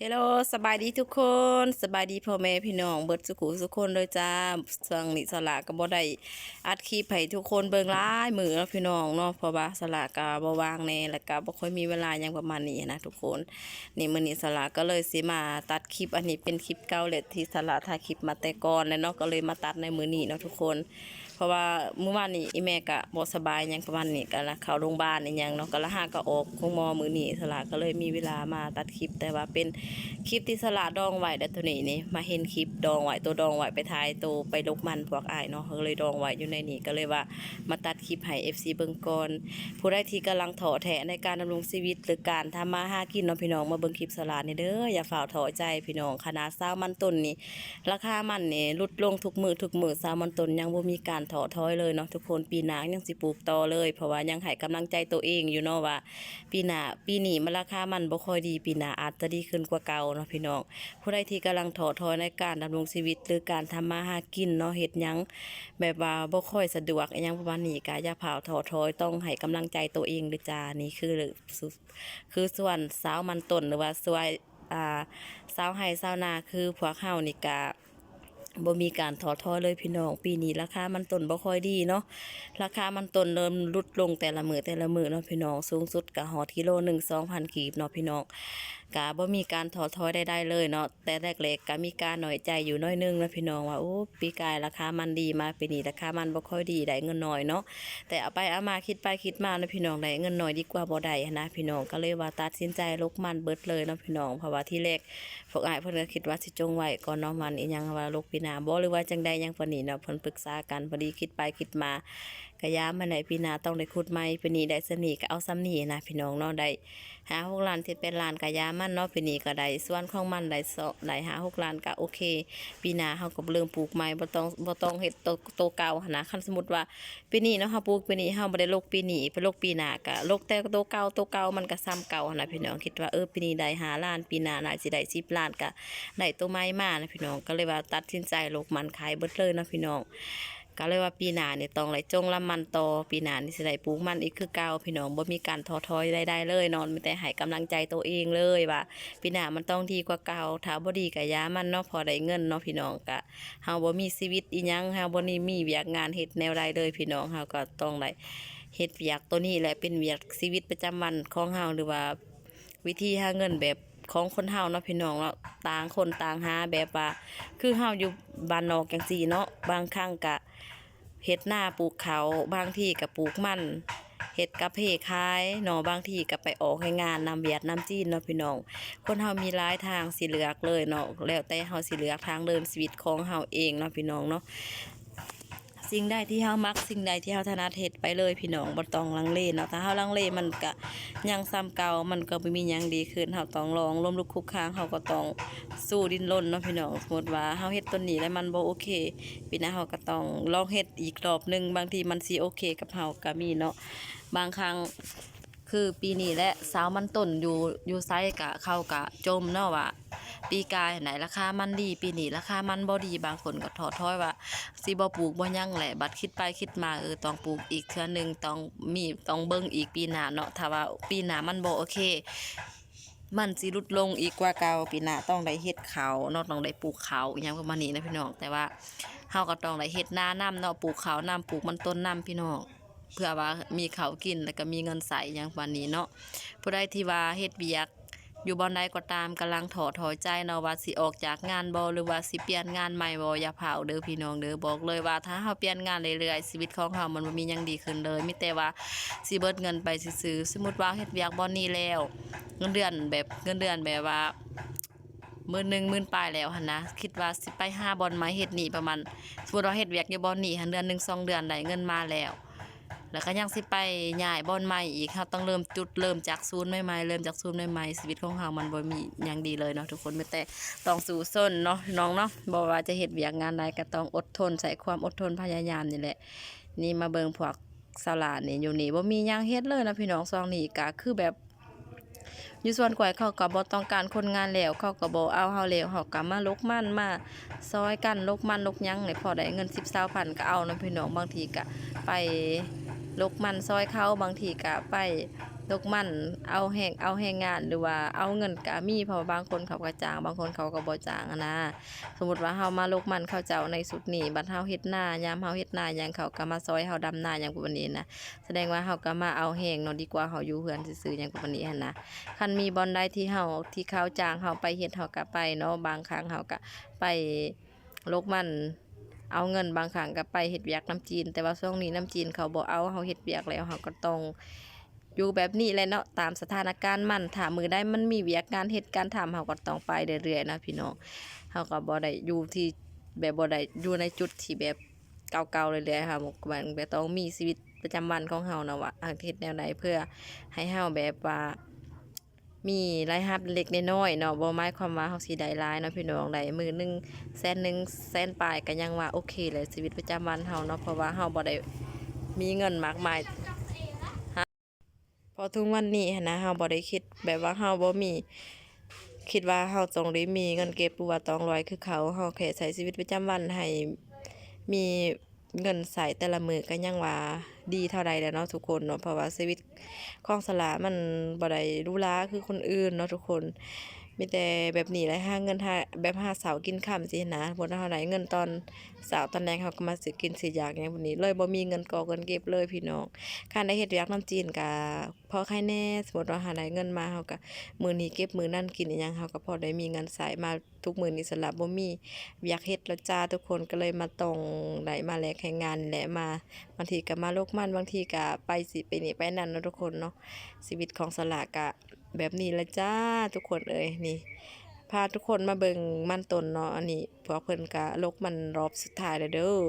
เฮลโลสบายดีทุกคนสบายดีพ่อแม่พี่น้องเบิดสุขุสุกคนเลยจ้าสังนิสละก็บ่ได้อัดคลิปให้ทุกคนเบิ่งหลายมื้อแล้วพี่น้องเนาะเพราะว่าสละก็บ่ว่างแน่แล้วก็บ่ค่อยมีเวลาหยังประมาณนี้นะทุกคนนี่มื้อนี้สละก็เลยสิมาตัดคลิปอันนี้เป็นคลิปเก่าแหละที่สละถ่ายคลิปมาแต่ก่อนแล้วเนาะก็เลยมาตัดในมื้อนี้เนาะทุกคนเพราะว่าเมื่อวานนี้อีแม่ก็บ่สบายหยังประมาณนี้ก็ละเข้าโรงพยาบาลอีหยังเนาะก็ละหาก็ออกของหมอมื้อนี้สละก็เลยมีเวลามาตัดคลิปแต่ว่าเป็น คลิปที่สละดองไหวแต่ตัวนี้นี่มาเห็นคลิปดองไหวตัวดองไหวไปทายตัวไปลกมันพวกอายเนาะก็เลยดองไหวอยู่ในนี้ก็เลยว่ามาตัดคลิปให้ FC เบิ่งก่อนผู้ใดที่กำลังท้อแท้ในการดำรงชีวิตหรือการทำมาหากินเนาะพี่น้องมาเบิ่งคลิปสละนี่เด้ออย่าฝ่าท้อใจพี่น้องขนาดซาวมันต้นนี่ราคามันนี่ลดลงทุกมือซาวมันต้นยังบ่มีการท้อถอยเลยเนาะทุกคนปีหน้ายังสิปลูกต่อเลยเพราะว่ายังให้กำลังใจตัวเองอยู่เนาะว่าปีหน้าปีนี้มันราคามันบ่ค่อยดีปีหน้าอาจจะดีขึ้นกว่าเก่าเนาะพี่น้องผู้ใดที่กำลังท้อถอยในการดำรงชีวิตหรือการทำมาหากินเนาะเฮ็ดหยังแบบว่าบ่ค่อยสะดวกอิหยังประมาณนี้ก็อย่าเผาท้อถอยต้องให้กำลังใจตัวเองเด้อจ้านี่คือส่วนสาวมันต้นหรือว่าส่วนสาวไร่สาวนาคือพวกเฮานี่ก็บ่มีการท้อถอยเลยพี่น้องปีนี้ราคามันต้นบ่ค่อยดีเนาะราคามันต้นเริ่มลดลงแต่ละมื้อเนาะพี่น้องสูงสุดก็ฮอดกิโลหนึ่ง2,000กีบเนาะพี่น้องก็บ่มีการท้อถอยใดๆเลยเนาะแต่แรกๆก็มีการน้อยใจอยู่น้อยนึงนะพี่น้องว่าโอ้ปีกายราคามันดีมาปีนี้ราคามันบ่ค่อยดีได้เงินน้อยเนาะแต่เอาไปเอามาคิดไปคิดมานะพี่น้องได้เงินน้อยดีกว่าบ่ได้นะพี่น้องก็เลยว่าตัดสินใจลกมันเบิดเลยเนาะพี่น้องเพราะว่าที่แรกพวกอ้ายเพิ่นก็คิดว่าสิจงไว้ก่อนเนาะมันอีหยังว่าลกปีหน้าบ่หรือว่าจังใดหยังปานนี้เนาะเพิ่นปรึกษากันพอดีคิดไปคิดมาก็ย้ามาได้ปีหน้าต้องได้ขุดใหม่ปีนี้ได้ซำนี้ก็เอาซำนี้นะพี่น้องเนาะได้5-6 ล้าน7-8 ล้านก็ย้ามันเนาะปีนี้ก็ได้ส่วนของมันได้5-6 ล้านก็โอเคปีหน้าเฮาก็เริ่มปลูกใหม่บ่ต้องเฮ็ดโตเก่าหันนะคันสมมุติว่าปีนี้เนาะเฮาปลูกปีนี้เฮาบ่ได้ลกปีนี้ไปลกปีหน้าก็ลกแต่โตเก่ามันก็ซ้ำเก่าหันนะพี่น้องคิดว่าปีนี้ได้5 ล้านปีหน้าน่าสิได้10 ล้านก็ได้ตัวใหม่มานะพี่น้องก็เลยว่าตัดสินใจลกมันขายเบิดเลยเนาะพี่น้องก็เลยว่าปีหน้านี่ต้องไหลจงละมันต่อปีหน้านี่สิได้ปลูกมันอีกคือเก่าพี่น้องบ่มีการท้อถอยใดๆเลยเนาะมีแต่ให้กำลังใจตัวเองเลยว่าปีหน้ามันต้องดีกว่าเก่าถ้าบ่ดีก็ย้ามันเนาะพอได้เงินเนาะพี่น้องก็เฮาบ่มีชีวิตอีหยังเฮาบ่ได้มีเวียกงานเฮ็ดแนวใดเลยพี่น้องเฮาก็ต้องได้เฮ็ดเวียกตัวนี้แหละเป็นเวียกชีวิตประจำวันของเฮาหรือว่าวิธีหาเงินแบบของคนเฮาเนาะพี่น้องเนาะต่างคนต่างหาแบบว่าคือเฮาอยู่บ้านนอกจังซี่เนาะบางครั้งก็เฮ็ดนาปลูกเขาวบางที่ก็ปลูกมันเฮ็ดกะเพราขายเนาะบางที่ก็ไปออกให้งานนำเวียดนำจีนเนาะพี่น้องคนเฮามีหลายทางสิเลือกเลยเนาะแล้วแต่เฮาสิเลือกทางเดินชีวิตของเฮาเองเนาะพี่น้องเนาะ สิ่งใดที่เฮามักสิ่งใดที่เฮาถนัดเฮ็ดไปเลยพี่น้องบ่ต้องลังเลเนาะถ้าเฮาลังเลมันก็ยังซ้ำเก่ามันก็บ่มีหยังดีขึ้นเฮาต้องลองล้มลุกคลุกคลานเฮาก็ต้องสู้ดิ้นรนเนาะพี่น้องสมมุติว่าเฮาเฮ็ดตัวนี้แล้วมันบ่โอเคปีหน้าเฮาก็ต้องลองเฮ็ดอีกรอบหนึงบางทีมันสิโอเคกับเฮาก็มีเนาะบางครั้งคือปีนี้และสาวมันต้นอยู่ไสก็เขาก็จมเนาะว่าปีกายไหนราคามันดีปีนี้ราคามันบ่ดีบางคนก็ท้อถอยว่า สิบ่ปลูกบ่ยังแหละบัดคิดไปคิดมาต้องปลูกอีกเทื่อหนึงต้องเบิ่งอีกปีหน้าเนาะถ้าว่าปีหน้ามันบ่โอเคมันสิลดลงอีกกว่าเก่าปีหน้าต้องได้เฮ็ดข้าวเนาะต้องได้ปลูกข้าวอิหยังประมาณนี้นะพี่น้องแต่ว่าเฮาก็ต้องได้เฮ็ดนานํเนาะปลูกข้าวนํปลูกมันต้นนํพี่น้องเพื่อว่ามีข้าวกินแล้วก็มีเงินใช้อิหยังประมาณนี้เนาะผู้ใดที่ว่าเฮ็ดเวียก อยู่บ่อนใดก็ตามกำลังท้อถอยใจเนาะว่าสิออกจากงานบ่หรือว่าสิเปลี่ยนงานใหม่บ่อย่าเผาเด้อพี่น้องเด้อบอกเลยว่าถ้าเฮาเปลี่ยนงานเรื่อยๆชีวิตของเฮามันบ่มีหยังดีขึ้นเลยมีแต่ว่าสิเบิดเงินไปซื่อๆสมมุติว่าเฮ็ดเวียกบ่อนนี้แล้วเงินเดือนแบบว่า10,000 10,000ปลายแล้วหั่นนะคิดว่าสิไปหาบ่อนใหม่เฮ็ดหนี้ประมาณสมมุติว่าเฮ็ดเวียกอยู่บ่อนนี้หันเดือนหนึ่ง2 เดือนได้เงินมาแล้ว แล้วก็ยังสิไปย้ายบ่อนใหม่อีกเราต้องเริ่มจากศูนย์ใหม่ๆเริ่มจากศูนย์ใหม่ๆชีวิตของเรามันบ่มีหยังดีเลยเนาะทุกคนมีแต่ต้องสู้ซนเนาะน้องเนาะบ่ว่าจะเฮ็ดเวียกงานใดก็ต้องอดทนใช้ความอดทนพยายามนี่แหละนี่มาเบิ่งพวกสลาดนี่อยู่นี่บ่มีหยังเฮ็ดเลยนะพี่น้องซองนี่ก็คือแบบอยู่ส่วนกล้วยเขาก็บ่ต้องการคนงานแล้วเขาก็บ่เอาเฮาแล้วเขาก็มาลกมันมาซอยกันลกมันลกหยังนี่พอได้เงิน10-20 พันก็เอานะพี่น้องบางทีก็ไป ลกมันซอยเขาบางทีก็ไป ตกมันเอาแรงงานหรือว่าเอาเงินก็มีเพราะว่าบางคนเขาก็จ้างบางคนเขาก็บ่จ้างอะนะสมมุติว่าเฮามาลกมันเขาเจ้าในสุดนี้บัดเฮาเฮ็ดนายามเฮาเฮ็ดนาหยังเขาก็มาซอยเฮาดำนาหยังประมาณนี้นะแสดงว่าเฮาก็มาเอาแรงเนาะดีกว่าเฮาอยู่เฮือนซื่อๆหยังประมาณนี้หันนะคันมีบ่อนใดที่เขาจ้างเฮาไปเฮ็ดเฮาก็ไปเนาะบางครั้งเฮาก็ไปลกมันเอาเงินบางครั้งก็ไปเฮ็ดเวียกน้ำจีนแต่ว่าช่วงนี้น้ำจีนเขาบ่เอาเฮาเฮ็ดเวียกแล้วเฮาก็ต้องอยู่แบบนี้แหละเนาะตามสถานการณ์มันถ้ามื้อใดมันมีเวียกงานเฮ็ดการทำเฮาก็ต้องไปเรื่อยๆนะพี่น้องเฮาก็บ่ได้อยู่ที่แบบบ่ได้อยู่ในจุดที่แบบเก่าๆเรื่อยๆค่ะมันแบบต้องมีชีวิตประจำวันของเฮานะว่าเฮ็ดแนวใดเพื่อให้เฮาแบบว่ามีรายรับเล็กน้อยๆเนาะบ่หมายความว่าเฮาสิได้หลายเนาะพี่น้องได้มื้อหนึงแสนหนึ่งแสนปลายก็ยังว่าโอเคเลยชีวิตประจำวันเฮาเนาะเพราะว่าเฮาบ่ได้มีเงินมากมาย พอทุกวันนี้หั้นนะเฮาบ่ได้คิดแบบว่าเฮาบ่มีคิดว่าเฮาต้องได้มีเงินเก็บหรือว่าต้องรวยคือเขาเฮาแค่ใช้ชีวิตประจำวันให้มีเงินใช้แต่ละมื้อก็ยังว่าดีเท่าใดแล้วเนาะทุกคนเนาะเพราะว่าชีวิตของสลามันบ่ได้หรูหราคือคนอื่นเนาะทุกคนมีแต่แบบนี้แหละหาเงินหาแบบหาเช้ากินค่ำสินะบ่เท่าใดเงินตอนเช้าตอนแลงเขาก็มาซื้อกินซื้ออยากหยังพวกนี้เลยบ่มีเงินกอเงินเก็บเลยพี่น้อง คันได้เฮ็ดเวียกนำจีนก็พอใครแน่สมมุติว่าหาได้เงินมาเฮาก็มื้อนี้เก็บมื้อนั้นกินอิหยังเฮาก็พอได้มีเงินใช้มาทุกมื้อนี้สำหรับบ่มีเวียกเฮ็ดแล้วจ้าทุกคนก็เลยมาต้องได้มาแลกแรงงานนี่แหละมาบางทีก็มาโลกมันบางทีก็ไปสิไปนี่ไปนั่นเนาะทุกคนเนาะชีวิตของสละก็แบบนี้แหละจ้าทุกคนเอ้ยนี่พาทุกคนมาเบิ่งมันต้นเนาะอันนี้พวกเพิ่นก็ลกมันรอบสุดท้ายแล้วเด้อ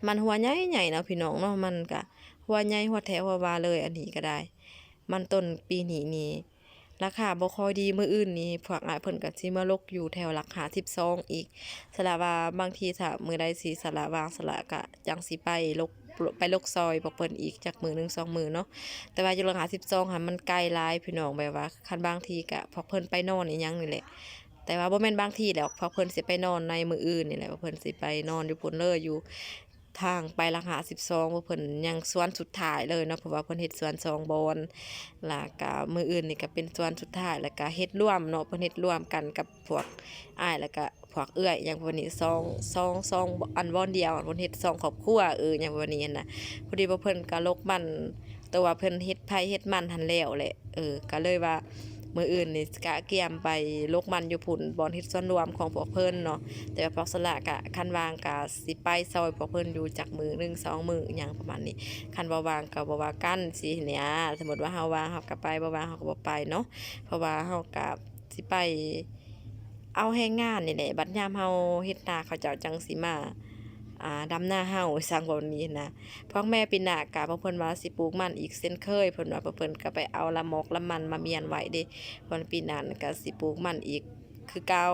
มันหัวใหญ่ๆเนาะพี่น้องเนาะมันก็หัวใหญ่หัวแถวหัววาเลยอันนี้ก็ได้มันต้นปีนี้นี่ราคาบ่ค่อยดีมื้ออื่นนี่พวกอ้ายเพิ่นก็สิมาลกอยู่แถวหลัก52อีกสละว่าบางทีถ้ามื้อใดสิสละว่างสละก็จังสิไปลกซอยพวกเพิ่นอีกจักมื้อหนึ่ง2มื้อเนาะแต่ว่าอยู่หลัก52หั้นมันไกลหลายพี่น้องแบบว่าคันบางทีก็พวกเพิ่นไปนอนอีหยังนี่แหละแต่ว่าบ่แม่นบางทีแล้วพวกเพิ่นสิไปนอนในมื้ออื่นนี่แหละว่าเพิ่นสิไปนอนอยู่พุ่นเลยอยู่ ทางไปละหา12ว่าเพิ่นยังสวนสุดท้ายเลยเนาะเพราะว่าเพิ่นเฮ็ดสวน2บอนแล้วก็มื้ออื่นนี่ก็เป็นสวนสุดท้ายแล้วก็เฮ็ดร่วมเนาะเพิ่นเฮ็ดร่วมกันกับพวกอ้ายแล้วก็พวกเอื้อยอย่างพวกนี้ซองอันบ่อนเดียวเพิ่นเฮ็ด2ครอบครัวอย่างพวกนี้น่ะพอดีว่าเพิ่นก็ลกมันแต่ว่าเพิ่นเฮ็ดไผเฮ็ดมันหั้นแล้วแหละก็เลยว่ามื้ออื่นนี่กะเกียมไปลกมันอยู่พุ่นบ่อนเฮ็ดส่วนรวมของพวกเพิ่นเนาะ แต่ว่าพอกสละกะคันวางกะสิไปซอยพวกเพิ่นอยู่จักมือ1 2มื้ออิหยังประมาณนี้คันบ่วางก็บ่ว่ากันสิเนี่ยสมมุติว่าเฮาว่างเฮาก็ไปบ่ว่างเฮาก็บ่ไปเนาะเพราะว่าเฮาก็สิไปเอาแรงงานนี่แหละบัดยามเฮาเฮ็ดนาเขาเจ้าจังสิมาดำนาเฮาซังแบบนี้นะพ่อแม่ปีหน้ากะพวกเพิ่นว่าสิปลูกมันอีกเช่นเคยเพิ่นว่าเพิ่นก็ไปเอาละมกละมันมาเมียนไว้เด้เพิ่นปีหน้าก็สิปลูกมันอีกคือเก่า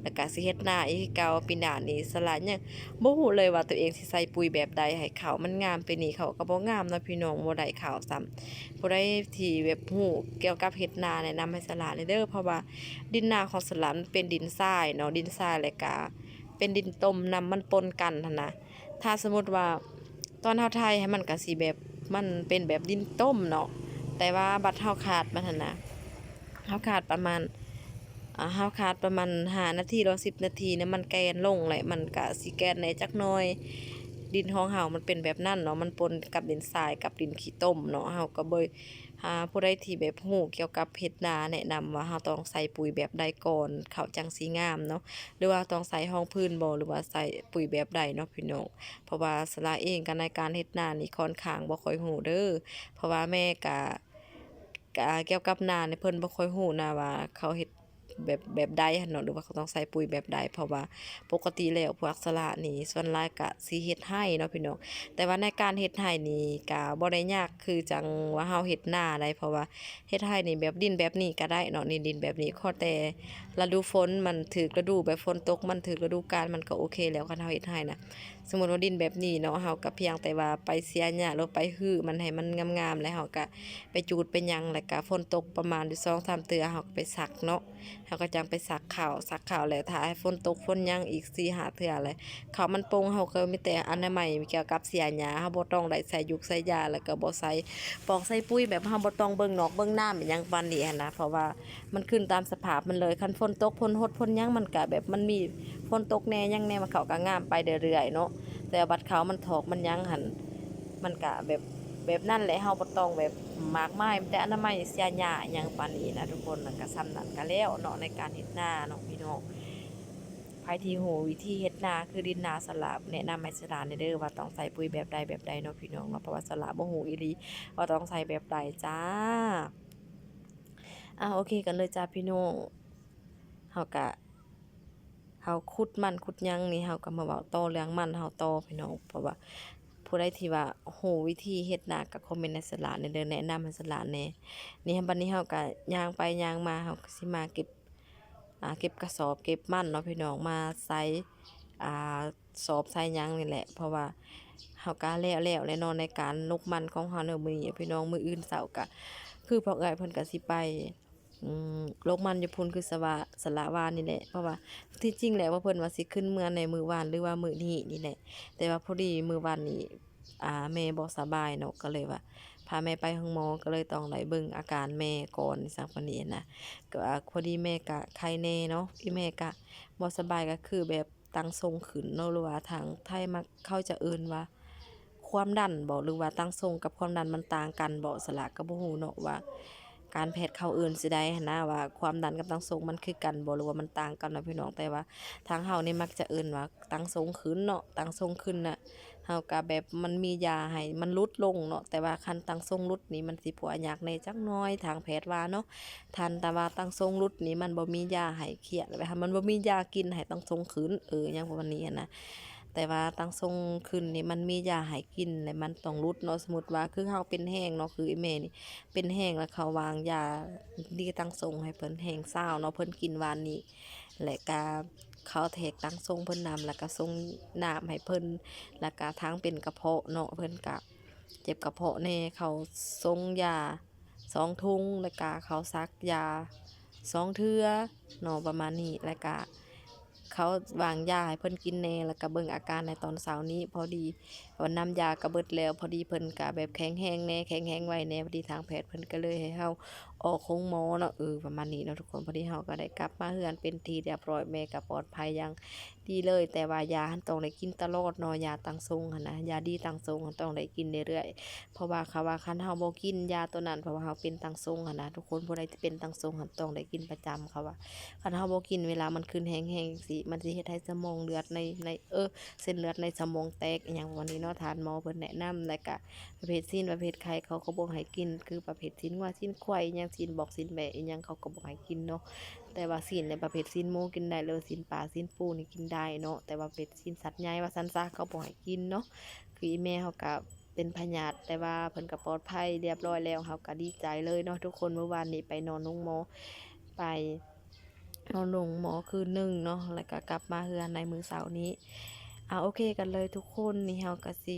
แล้วก็สิเฮ็ดนาอีกคือเก่าปีหน้านี้สละยังบ่ฮู้เลยว่าตัวเองสิใส่ปุ๋ยแบบใดให้ข้าวมันงามปีนี้เขาก็บ่งามเนาะพี่น้องบ่ได้ข้าวซ้ำผู้ใดที่แบบฮู้เกี่ยวกับเฮ็ดนาแนะนำให้สละเลยเด้อเพราะว่าดินนาของสละมันเป็นดินทรายเนาะดินทรายแล้วก็เป็นดินต้มน้ำมันปนกันหั่นนะถ้าสมมุติว่าตอนเฮาไถให้มันก็สิแบบมันเป็นแบบดินต้มเนาะแต่ว่าบัดเฮาขาดมันหั่นน่ะเฮาขาดประมาณ เฮาคาดประมาณ5นาทีหรือ10นาทีเนี่ยมันแกนลงแหละมันก็สิแกนแหน่จักหน่อยดินของเฮามันเป็นแบบนั้นเนาะมันปนกับดินทรายกับดินขี้ต้มเนาะเฮาก็บ่ผู้ใดที่แบบรู้เกี่ยวกับเฮ็ดนาแนะนำว่าเฮาต้องใส่ปุ๋ยแบบใดก่อนข้าวจังสิงามเนาะหรือว่าต้องใส่รองพื้นบ่หรือว่าใส่ปุ๋ยแบบใดเนาะพี่น้องเพราะว่าสละเองก็ในการเฮ็ดนานี่ค่อนข้างบ่ค่อยรู้เด้อเพราะว่าแม่ก็เกี่ยวกับนานี่เพิ่นบ่ค่อยรู้นะว่าเขาเฮ็ด แบบใดหั้นเนาะหรือว่าเขาต้องใส่ปุ๋ยแบบใดเพราะว่าปกติแล้วพวกสละนี่ส่วนหลายก็สิเฮ็ดให้เนาะพี่น้องแต่ว่าในการเฮ็ดให้นี่ก็บ่ได้ยากคือจังว่าเฮาเฮ็ดนาได้เพราะว่าเฮ็ดให้นี่แบบดินแบบนี้ก็ได้เนาะนี่ดินแบบนี้ขอแต่ฤดูฝนมันถึกฤดูแบบฝนตกมันถึกฤดูกาลมันก็โอเคแล้วคันเฮาเฮ็ดให้น่ะสมมุติว่าดินแบบนี้เนาะเฮาก็เพียงแต่ว่าไปเสียหญ้าหรือไปฮื้อมันให้มันงามๆแล้วเฮาก็ไปจูดไปหยังแล้วก็ฝนตกประมาณอยู่2-3เทื่อเฮาก็ไปซักเนาะ เฮาก็จังไปซักข้าวแล้วถ้าให้ฝนตกฝนหยังอีก4-5เทื่อเลยข้าวมันโป่งเฮาก็มีแต่อนามัยเกี่ยวกับเสียหญ้าเฮาบ่ต้องได้ใส่ยุกใส่ยาแล้วก็บ่ใส่ปอกใส่ปุ๋ยแบบเฮาบ่ต้องเบิ่งนอกเบิ่งน้อิหยังปานนี้หันนะเพราะว่ามันขึ้นตามสภาพมันเลยคันฝนตกฝนหดฝนหยังมันก็แบบมันมีฝนตกแหน่หยังแหน่มันเขาก็งามไปเรื่อยๆเนาะแต่บัดเขามันถอกมันหยังหันมันก็แบบนั่นแหละเฮาบ่ต้องแบบมากมายแต่อนามัยเสียหญ้าอิหยังปานนี้นะทุกคนแล้วก็ส่ำนั้นก็แล้วเนาะในการเฮ็ดนาเนาะพี่น้องไผที่ฮู้วิธีเฮ็ดนาคือดินนาสลับแนะนำให้สลาแหน่เด้อว่าต้องใส่ปุ๋ยแบบใดเนาะพี่น้องเนาะเพราะว่าสละบ่ฮู้อีหลีว่าต้องใส่แบบใดจ้าโอเคกันเลยจ้าพี่น้องเฮาก็เฮาขุดมันขุดหยังนี่เฮาก็มาเว้าต่อเรื่องมันเฮาต่อพี่น้องเพราะว่า ผู้ใดที่ว่าฮู้วิธีเฮ็ดนาก็คอมเมนต์ในสระแหน่เด้อแนะนำให้สระแหน่นี่บัดนี้เฮาก็ย่างไปย่างมาเฮาก็สิมาเก็บเก็บกระสอบเก็บมันเนาะพี่น้องมาใส่อ่าสอบใส่หยังนี่แหละเพราะว่าเฮาก็แล้วแน่นอนในการลกมันของเฮาเนาะมื้อนี้พี่น้องมื้ออื่นเช้าก็คือพ่อเอื้อยเพิ่นก็สิไปลกมันอยู่พุ่นคือสระวานี่แหละเพราะว่าที่จริงแล้วว่าเพิ่นว่าสิขึ้นเมืองในมื้อวานหรือว่ามื้อนี้นี่แหละแต่ว่าพอดีมื้อวานนี้ แม่บ่สบายเนาะก็เลยว่าพาแม่ไปห้องหมอก็เลยต้องได้เบิ่งอาการแม่ก่อนซักวันนี้นะก็พอดีแม่ก็ไข้แน่เนาะอีแม่ก็บ่สบายก็คือแบบตั้งทรงขึ้นเนาะหรือว่าทางไทยมักเขาจะเอิ้นว่าความดันบ่หรือว่าตั้งทรงกับความดันมันต่างกันบ่สละก็บ่ฮู้เนาะว่าการแพทย์เขาเอิ้นสิใดหั้นนะว่าความดันกับตั้งทรงมันคือกันบ่หรือว่ามันต่างกันเนาะพี่น้องแต่ว่าทางเฮานี่มักจะเอิ้นว่าตั้งทรงขึ้นเนาะตั้งทรงขึ้นน่ะ เฮาก็แบบมันมียาให้มันลดลงเนาะแต่ว่าคันตั้งทรงรุดนี่มันสิปัวยากแหน่จักหน่อยทางแพทย์ว่าเนาะแต่ว่าตั้งทรงรุดนี่มันบ่มียาให้เครียดแบบมันบ่มียากินให้ตั้งทรงขึ้นหยังประมาณนี้หั้นนะแต่ว่าตั้งทรงขึ้นนี่มันมียาให้กินแล้วมันต้องรุดเนาะสมมุติว่าคือเฮาเป็นแห้งเนาะคืออีแม่นี่เป็นแห้งแล้วเขาวางยาดีตั้งทรงให้เพิ่นแห้งเซาเนาะเพิ่นกินวานนี้และก็เขาแทกตั้งทรงเพิ่นนำแล้วก็ส่งน้ำให้เพิ่น แล้วก็ทั้งเป็นกระเพาะเนาะเพิ่นก็เจ็บกระเพาะแน่เขาส่งยา2ถุงแล้วก็เขาซักยา2เทื่อเนาะประมาณนี้แล้วก็เขาวางยาให้เพิ่นกินแน่แล้วก็เบิ่งอาการในตอนเช้านี้พอดีว่าน้ำยาก็เบิดแล้วพอดีเพิ่นก็แบบแข็งแรงแน่แข็งแรงไวแน่พอดีทางแพทย์เพิ่นก็เลยให้เฮาออกของหมอเนาะประมาณนี้เนาะทุกคนพอดีเฮาก็ได้กลับมาเรือนเป็นที่เรียบร้อยแม่ก็ปลอดภัยอย่าง ดีเลยแต่ว่ายาหั้นต้องได้กินตลอดเนาะยาตั้งทรงหั้นนะยาดีตั้งทรงหั้นต้องได้กินเรื่อยๆเพราะว่าเขาว่าคันเฮาบ่กินยาตัวนั้นเพราะว่าเฮาเป็นตั้งทรงหั้นนะทุกคนผู้ใดที่เป็นตั้งทรงหั้นต้องได้กินประจำเขาว่าคันเฮาบ่กินเวลามันขึ้นแรงๆจังซี้มันสิเฮ็ดให้สมองเลือดในเส้นเลือดในสมองแตกอิหยังประมาณนี้เนาะทานหมอเพิ่นแนะนำแล้วก็ประเภทศีลประเภทไข้เขาก็บ่ให้กินคือประเภทศีลงัวศีลควายอิหยังศีลบอกศีลแบะอิหยังเขาก็บ่ให้กินเนาะ แต่ว่าศีลในประเภทศีลหมูกินได้เลยศีลปลาศีลปูนี่กินได้เนาะแต่ว่าเป็นศีลสัตว์ใหญ่ว่าซั่นซะเขาบ่ให้กินเนาะคืออีแม่เขาก็เป็นพยาธิแต่ว่าเพิ่นก็ปลอดภัยเรียบร้อยแล้วเขาก็ดีใจเลยเนาะทุกคนเมื่อวานนี้ไปนอนโรงหมอไปนอนโรงหมอคืนหนึ่งเนาะแล้วก็กลับมาเฮือนในมื้อเช้านี้โอเคกันเลยทุกคนนี่เราก็สิ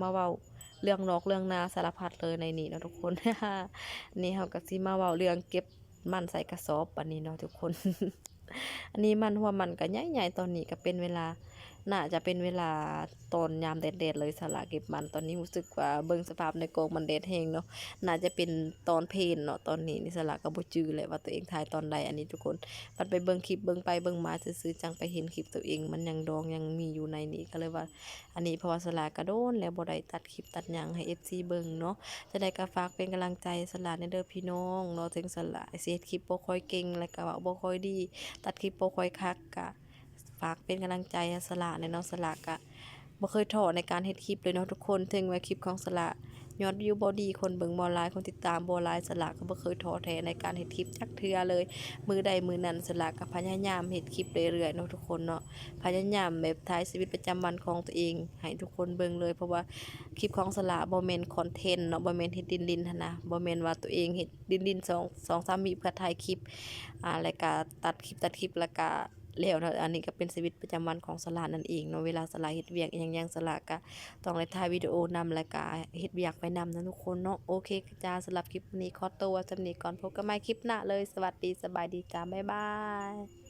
มาเว้าเรื่องนอกเรื่องนาสารพัดเลยในนี้เนาะทุกคน นี่เราก็สิมาเว้าเรื่องเก็บมันใส่กระสอบอันนี้เนาะทุกคน อันนี้มันหัวมันก็ใหญ่ๆตอนนี้ก็เป็นเวลาน่าจะเป็นเวลาตอนยามแดดๆเลยสละเก็บมันตอนนี้รู้สึกว่าเบิ่งสภาพในกรงมันแดดแรงเนาะน่าจะเป็นตอนเพลเนาะตอนนี้นี่สละก็บ่จื้อเลยว่าตัวเองถ่ายตอนใดอันนี้ทุกคนมันไปเบิ่งคลิปเบิ่งไปเบิ่งมาซื่อๆจังไปเห็นคลิปตัวเองมันยังดองยังมีอยู่ในนี้ก็เลยว่าอันนี้เพราะว่าสละก็โดนแล้วบ่ได้ตัดคลิปตัดหยังให้ FC เบิ่งเนาะจะได้ก็ฝากเป็นกำลังใจสละในเด้อพี่น้องเนาะถึงสละสิเฮ็ดคลิปบ่ค่อยเก่งแล้วก็เว้าบ่ค่อยดี ตัดคลิปบ่ค่อยคักก็ฝากเป็นกำลังใจให้สละในเนาะสละก็บ่เคยท้อในการเฮ็ดคลิปเลยเนาะทุกคนถึงว่าคลิปของสละยอดวิวบ่ดีคนเบิ่งบ่หลายคนติดตามบ่หลายสละก็บ่เคยท้อแท้ในการเฮ็ดคลิปจักเทื่อเลยมื้อใดมื้อนั้นสละก็พยายามเฮ็ดคลิปเรื่อยๆเนาะทุกคนเนาะพยายามแบบถ่ายชีวิตประจำวันของตัวเองให้ทุกคนเบิ่งเลยเพราะว่าคลิปของสละบ่แม่นคอนเทนต์เนาะบ่แม่นเฮ็ดดินๆหันนะบ่แม่นว่าตัวเองเฮ็ดดินๆ2-3วิเพื่อถ่ายคลิปแล้วก็ตัดคลิปแล้วก็ แล้วเนาะอันนี้ก็เป็นชีวิตประจำวันของสละนั่นเองเนาะเวลาสละเฮ็ดเวียกอิหยังๆสละก็ต้องได้ถ่ายวิดีโอนำแล้วก็เฮ็ดเวียกไปนำนะทุกคนเนาะโอเคจ้าสำหรับคลิปนี้ขอตัวสำนี้ก่อนพบกันใหม่คลิปหน้าเลยสวัสดีสบายดีจ้าบ๊ายบาย